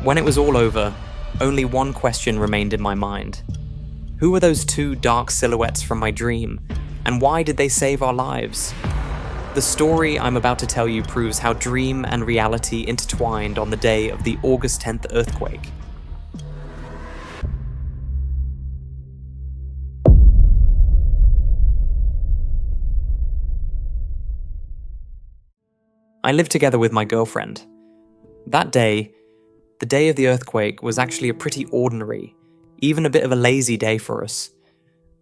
When it was all over, only one question remained in my mind. Who were those two dark silhouettes from my dream, and why did they save our lives? The story I'm about to tell you proves how dream and reality intertwined on the day of the August 10th earthquake. I lived together with my girlfriend. That day, the day of the earthquake, was actually a pretty ordinary, even a bit of a lazy day for us.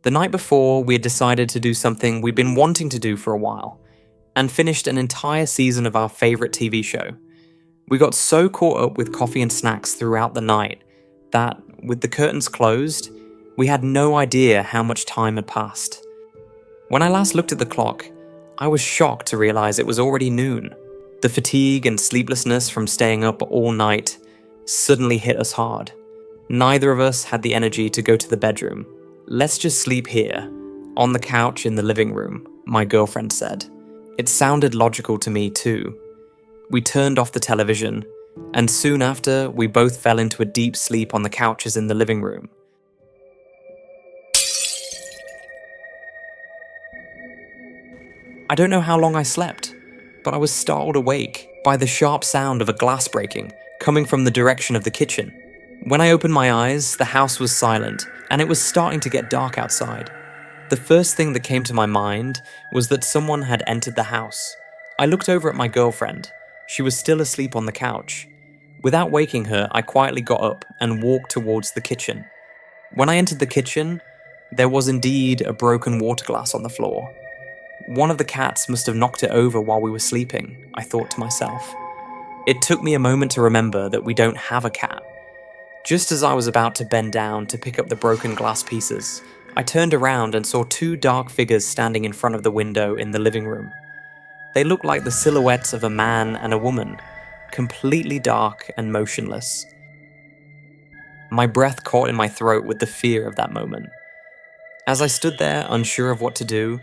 The night before, we had decided to do something we'd been wanting to do for a while, and finished an entire season of our favourite TV show. We got so caught up with coffee and snacks throughout the night that, with the curtains closed, we had no idea how much time had passed. When I last looked at the clock, I was shocked to realise it was already noon. The fatigue and sleeplessness from staying up all night suddenly hit us hard. Neither of us had the energy to go to the bedroom. "Let's just sleep here, on the couch in the living room," my girlfriend said. It sounded logical to me too. We turned off the television, and soon after, we both fell into a deep sleep on the couches in the living room. I don't know how long I slept, but I was startled awake by the sharp sound of a glass breaking, coming from the direction of the kitchen. When I opened my eyes, the house was silent, and it was starting to get dark outside. The first thing that came to my mind was that someone had entered the house. I looked over at my girlfriend. She was still asleep on the couch. Without waking her, I quietly got up and walked towards the kitchen. When I entered the kitchen, there was indeed a broken water glass on the floor. One of the cats must have knocked it over while we were sleeping, I thought to myself. It took me a moment to remember that we don't have a cat. Just as I was about to bend down to pick up the broken glass pieces, I turned around and saw two dark figures standing in front of the window in the living room. They looked like the silhouettes of a man and a woman, completely dark and motionless. My breath caught in my throat with the fear of that moment. As I stood there, unsure of what to do,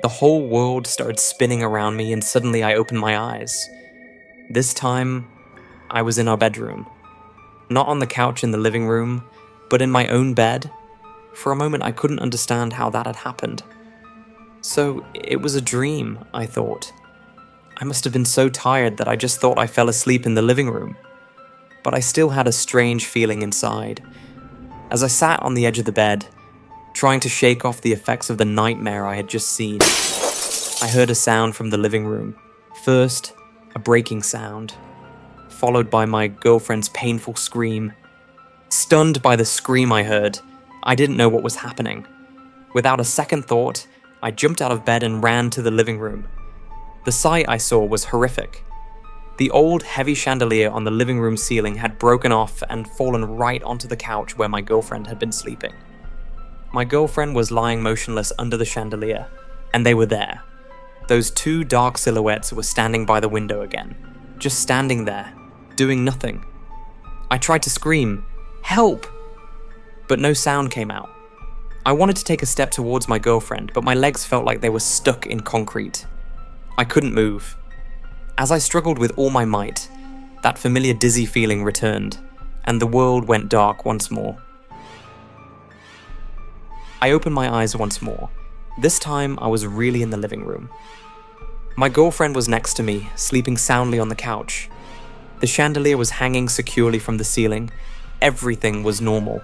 the whole world started spinning around me, and suddenly I opened my eyes. This time, I was in our bedroom. Not on the couch in the living room, but in my own bed. For a moment, I couldn't understand how that had happened. So, it was a dream, I thought. I must have been so tired that I just thought I fell asleep in the living room. But I still had a strange feeling inside. As I sat on the edge of the bed, trying to shake off the effects of the nightmare I had just seen, I heard a sound from the living room. First, a breaking sound, followed by my girlfriend's painful scream. Stunned by the scream I heard, I didn't know what was happening. Without a second thought, I jumped out of bed and ran to the living room. The sight I saw was horrific. The old, heavy chandelier on the living room ceiling had broken off and fallen right onto the couch where my girlfriend had been sleeping. My girlfriend was lying motionless under the chandelier, and they were there. Those two dark silhouettes were standing by the window again, just standing there, doing nothing. I tried to scream, "Help!" but no sound came out. I wanted to take a step towards my girlfriend, but my legs felt like they were stuck in concrete. I couldn't move. As I struggled with all my might, that familiar dizzy feeling returned, and the world went dark once more. I opened my eyes once more. This time, I was really in the living room. My girlfriend was next to me, sleeping soundly on the couch. The chandelier was hanging securely from the ceiling. Everything was normal.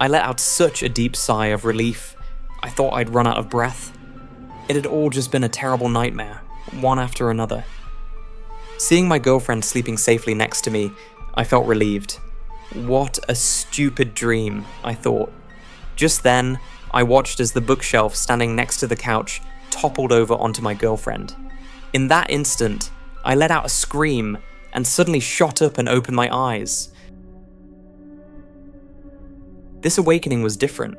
I let out such a deep sigh of relief. I thought I'd run out of breath. It had all just been a terrible nightmare, one after another. Seeing my girlfriend sleeping safely next to me, I felt relieved. What a stupid dream, I thought. Just then, I watched as the bookshelf standing next to the couch toppled over onto my girlfriend. In that instant, I let out a scream and suddenly shot up and opened my eyes. This awakening was different.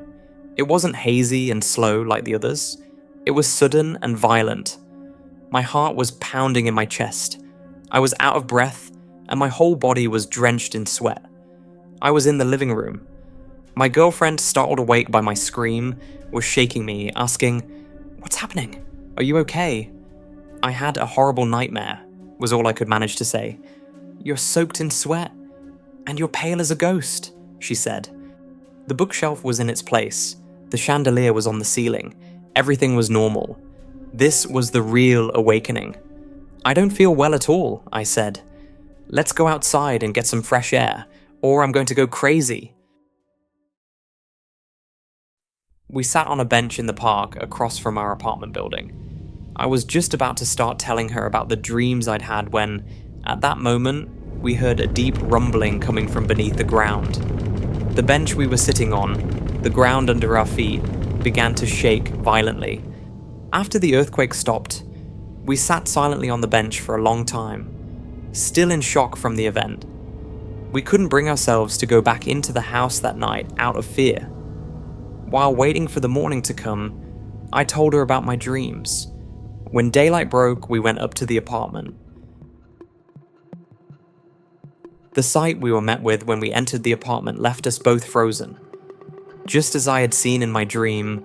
It wasn't hazy and slow like the others. It was sudden and violent. My heart was pounding in my chest. I was out of breath, and my whole body was drenched in sweat. I was in the living room. My girlfriend, startled awake by my scream, was shaking me, asking, "What's happening? Are you okay?" "I had a horrible nightmare," was all I could manage to say. "You're soaked in sweat." "And you're pale as a ghost," she said. The bookshelf was in its place. The chandelier was on the ceiling. Everything was normal. This was the real awakening. "I don't feel well at all," I said. "Let's go outside and get some fresh air, or I'm going to go crazy." We sat on a bench in the park across from our apartment building. I was just about to start telling her about the dreams I'd had when, at that moment, we heard a deep rumbling coming from beneath the ground. The bench we were sitting on, the ground under our feet, began to shake violently. After the earthquake stopped, we sat silently on the bench for a long time, still in shock from the event. We couldn't bring ourselves to go back into the house that night out of fear. While waiting for the morning to come, I told her about my dreams. When daylight broke, we went up to the apartment. The sight we were met with when we entered the apartment left us both frozen. Just as I had seen in my dream,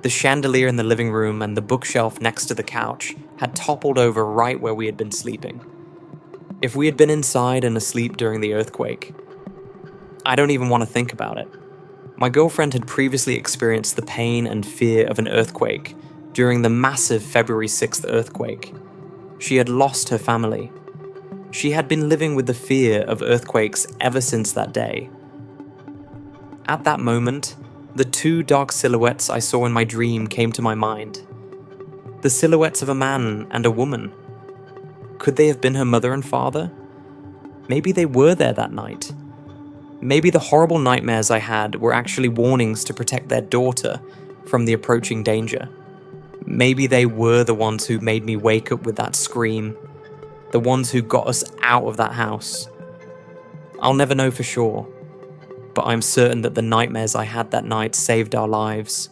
the chandelier in the living room and the bookshelf next to the couch had toppled over right where we had been sleeping. If we had been inside and asleep during the earthquake, I don't even want to think about it. My girlfriend had previously experienced the pain and fear of an earthquake during the massive February 6th earthquake. She had lost her family. She had been living with the fear of earthquakes ever since that day. At that moment, the two dark silhouettes I saw in my dream came to my mind. The silhouettes of a man and a woman. Could they have been her mother and father? Maybe they were there that night. Maybe the horrible nightmares I had were actually warnings to protect their daughter from the approaching danger. Maybe they were the ones who made me wake up with that scream, the ones who got us out of that house. I'll never know for sure, but I'm certain that the nightmares I had that night saved our lives.